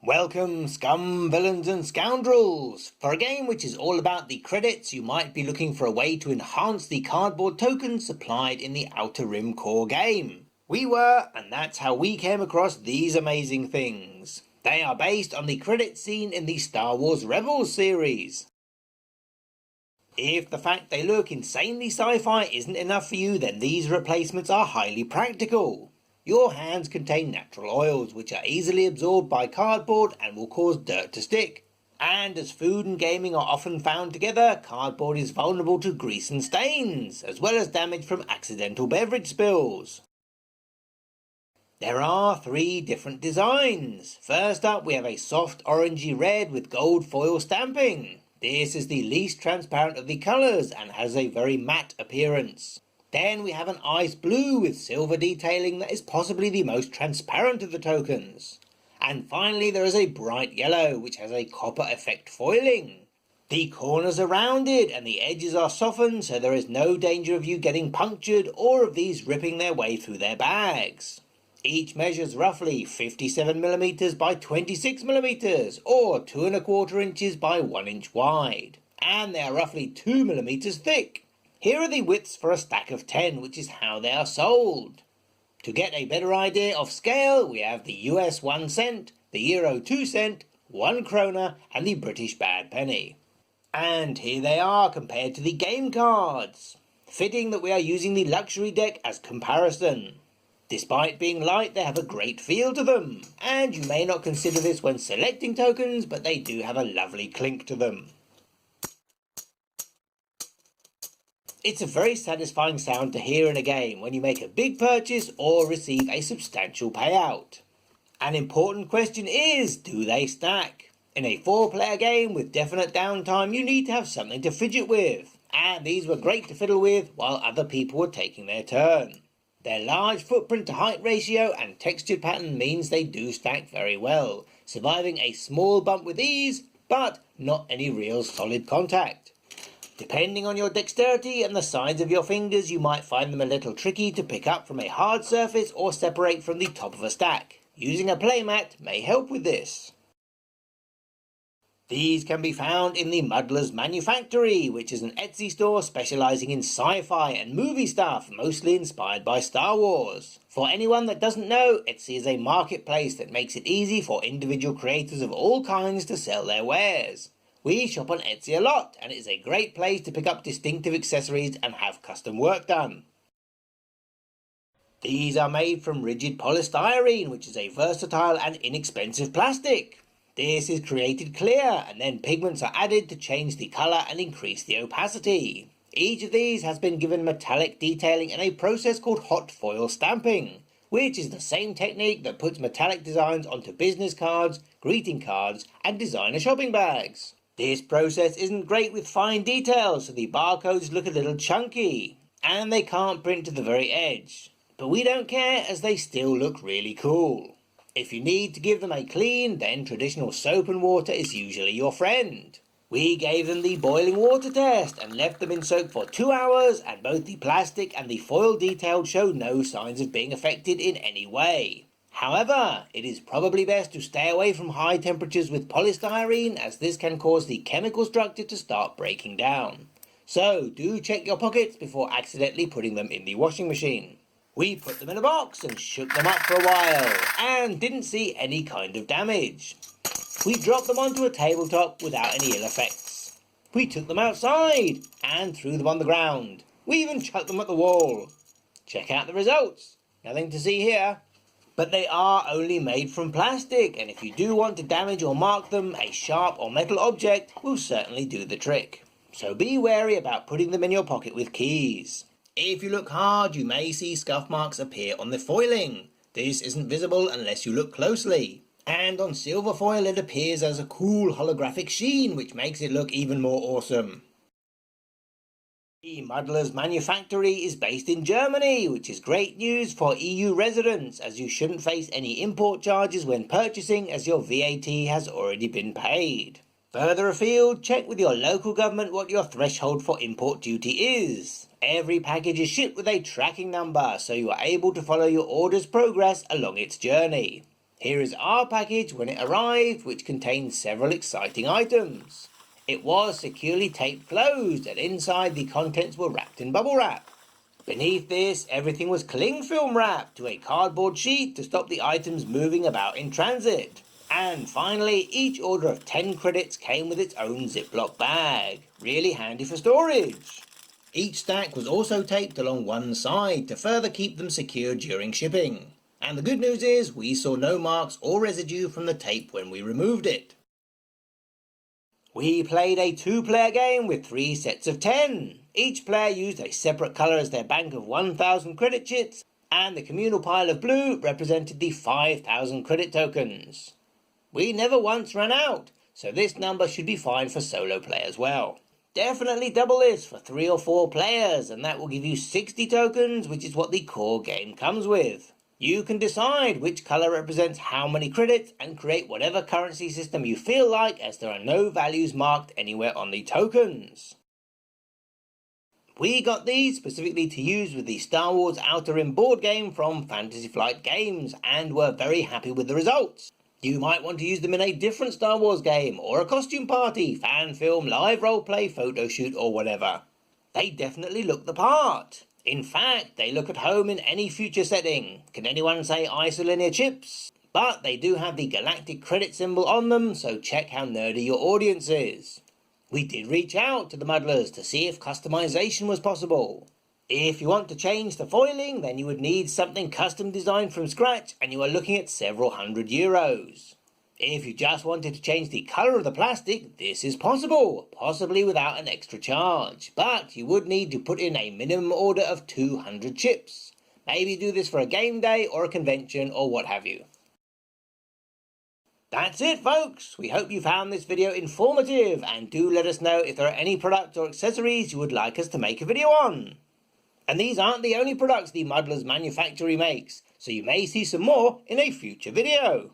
Welcome, scum, villains and scoundrels! For a game which is all about the credits, you might be looking for a way to enhance the cardboard tokens supplied in the Outer Rim core game. We were, and that's how we came across these amazing things. They are based on the credits scene in the Star Wars Rebels series. If the fact they look insanely sci-fi isn't enough for you, then these replacements are highly practical. Your hands contain natural oils which are easily absorbed by cardboard and will cause dirt to stick. And as food and gaming are often found together, cardboard is vulnerable to grease and stains, as well as damage from accidental beverage spills. There are 3 different designs. First up, we have a soft orangey red with gold foil stamping. This is the least transparent of the colours and has a very matte appearance. Then we have an ice blue with silver detailing that is possibly the most transparent of the tokens. And finally there is a bright yellow which has a copper effect foiling. The corners are rounded and the edges are softened, so there is no danger of you getting punctured or of these ripping their way through their bags. Each measures roughly 57mm by 26mm or 2 1/4 inches by 1 inch wide. And they are roughly 2mm thick. Here are the widths for a stack of 10, which is how they are sold. To get a better idea of scale, we have the US 1 cent, the Euro 2 cent, 1 krona and the British bad penny. And here they are compared to the game cards. Fitting that we are using the luxury deck as comparison. Despite being light, they have a great feel to them, and you may not consider this when selecting tokens, but they do have a lovely clink to them. It's a very satisfying sound to hear in a game when you make a big purchase or receive a substantial payout. An important question is, do they stack? In a 4-player game with definite downtime, you need to have something to fidget with, and these were great to fiddle with while other people were taking their turn. Their large footprint to height ratio and textured pattern means they do stack very well, surviving a small bump with ease, but not any real solid contact. Depending on your dexterity and the size of your fingers, you might find them a little tricky to pick up from a hard surface or separate from the top of a stack. Using a playmat may help with this. These can be found in the MuddlersManufactory, which is an Etsy store specialising in sci-fi and movie stuff, mostly inspired by Star Wars. For anyone that doesn't know, Etsy is a marketplace that makes it easy for individual creators of all kinds to sell their wares. We shop on Etsy a lot, and it is a great place to pick up distinctive accessories and have custom work done. These are made from rigid polystyrene, which is a versatile and inexpensive plastic. This is created clear, and then pigments are added to change the colour and increase the opacity. Each of these has been given metallic detailing in a process called hot foil stamping, which is the same technique that puts metallic designs onto business cards, greeting cards and designer shopping bags. This process isn't great with fine details, so the barcodes look a little chunky, and they can't print to the very edge. But we don't care, as they still look really cool. If you need to give them a clean, then traditional soap and water is usually your friend. We gave them the boiling water test and left them in soak for 2 hours, and both the plastic and the foil detail show no signs of being affected in any way. However, it is probably best to stay away from high temperatures with polystyrene, as this can cause the chemical structure to start breaking down. So do check your pockets before accidentally putting them in the washing machine. We put them in a box and shook them up for a while, and didn't see any kind of damage. We dropped them onto a tabletop without any ill effects. We took them outside and threw them on the ground. We even chucked them at the wall. Check out the results. Nothing to see here. But they are only made from plastic, and if you do want to damage or mark them, a sharp or metal object will certainly do the trick. So be wary about putting them in your pocket with keys. If you look hard, you may see scuff marks appear on the foiling. This isn't visible unless you look closely. And on silver foil it appears as a cool holographic sheen, which makes it look even more awesome. The MuddlersManufactory is based in Germany, which is great news for EU residents, as you shouldn't face any import charges when purchasing, as your VAT has already been paid. Further afield, check with your local government what your threshold for import duty is. Every package is shipped with a tracking number, so you are able to follow your order's progress along its journey. Here is our package when it arrived, which contained several exciting items. It was securely taped closed, and inside the contents were wrapped in bubble wrap. Beneath this, everything was cling film wrapped to a cardboard sheet to stop the items moving about in transit. And finally, each order of 10 credits came with its own Ziploc bag, really handy for storage. Each stack was also taped along one side to further keep them secure during shipping. And the good news is, we saw no marks or residue from the tape when we removed it. We played a 2-player game with 3 sets of 10. Each player used a separate colour as their bank of 1,000 credit chits, and the communal pile of blue represented the 5,000 credit tokens. We never once ran out, so this number should be fine for solo play as well. Definitely double this for 3 or 4 players, and that will give you 60 tokens, which is what the core game comes with. You can decide which colour represents how many credits and create whatever currency system you feel like, as there are no values marked anywhere on the tokens. We got these specifically to use with the Star Wars Outer Rim board game from Fantasy Flight Games, and were very happy with the results. You might want to use them in a different Star Wars game, or a costume party, fan film, live roleplay, photo shoot, or whatever. They definitely look the part. In fact, they look at home in any future setting. Can anyone say isolinear chips? But they do have the Galactic credit symbol on them, so check how nerdy your audience is. We did reach out to the Muddlers to see if customization was possible. If you want to change the foiling, then you would need something custom designed from scratch, and you are looking at several €100. If you just wanted to change the colour of the plastic, this is possible, possibly without an extra charge, but you would need to put in a minimum order of 200 chips. Maybe do this for a game day or a convention or what have you. That's it, folks. We hope you found this video informative, and do let us know if there are any products or accessories you would like us to make a video on. And these aren't the only products the MuddlersManufactory makes, so you may see some more in a future video.